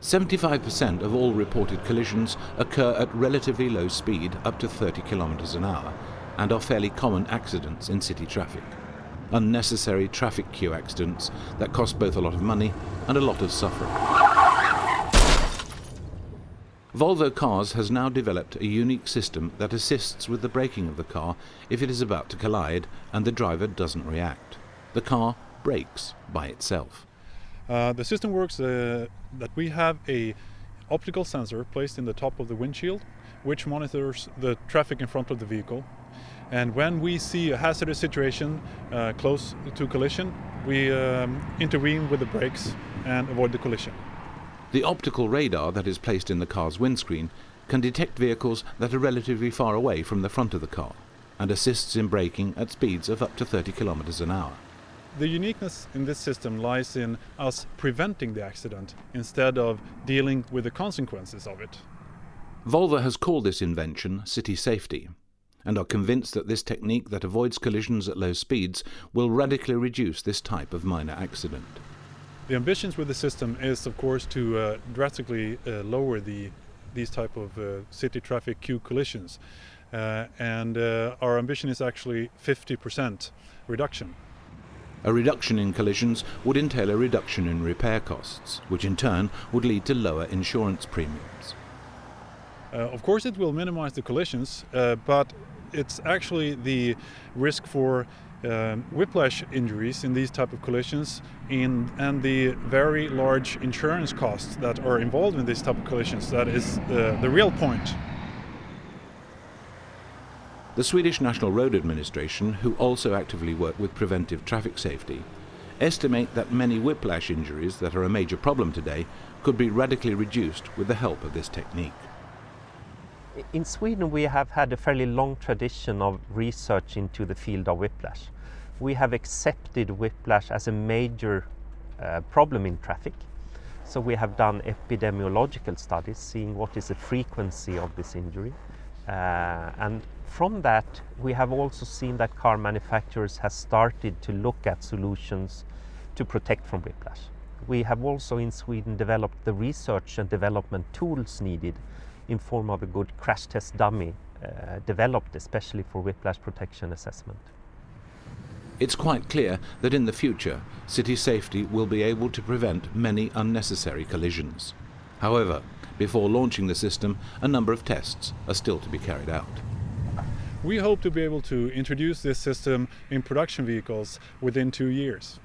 75% of all reported collisions occur at relatively low speed, up to 30 kilometers an hour, and are fairly common accidents in city traffic. Unnecessary traffic queue accidents that cost both a lot of money and a lot of suffering. Volvo Cars has now developed a unique system that assists with the braking of the car if it is about to collide and the driver doesn't react. The car brakes by itself. The system works that we have a optical sensor placed in the top of the windshield, which monitors the traffic in front of the vehicle. And when we see a hazardous situation close to collision, we intervene with the brakes and avoid the collision. The optical radar that is placed in the car's windscreen can detect vehicles that are relatively far away from the front of the car and assists in braking at speeds of up to 30 kilometers an hour. The uniqueness in this system lies in us preventing the accident instead of dealing with the consequences of it. Volvo has called this invention City Safety and are convinced that this technique that avoids collisions at low speeds will radically reduce this type of minor accident. The ambitions with the system is, of course, to drastically lower these type of city traffic queue collisions. And our ambition is actually 50% reduction. A reduction in collisions would entail a reduction in repair costs, which in turn would lead to lower insurance premiums. Of course it will minimize the collisions, but it's actually the risk for whiplash injuries in these type of collisions and the very large insurance costs that are involved in these type of collisions that is the real point. The Swedish National Road Administration, who also actively work with preventive traffic safety, estimate that many whiplash injuries that are a major problem today could be radically reduced with the help of this technique. In Sweden we have had a fairly long tradition of research into the field of whiplash. We have accepted whiplash as a major problem in traffic. So we have done epidemiological studies seeing what is the frequency of this injury. And from that we have also seen that car manufacturers have started to look at solutions to protect from whiplash. We have also in Sweden developed the research and development tools needed in form of a good crash test dummy developed especially for whiplash protection assessment. It's quite clear that in the future, city safety will be able to prevent many unnecessary collisions. However, before launching the system, a number of tests are still to be carried out. We hope to be able to introduce this system in production vehicles within 2 years.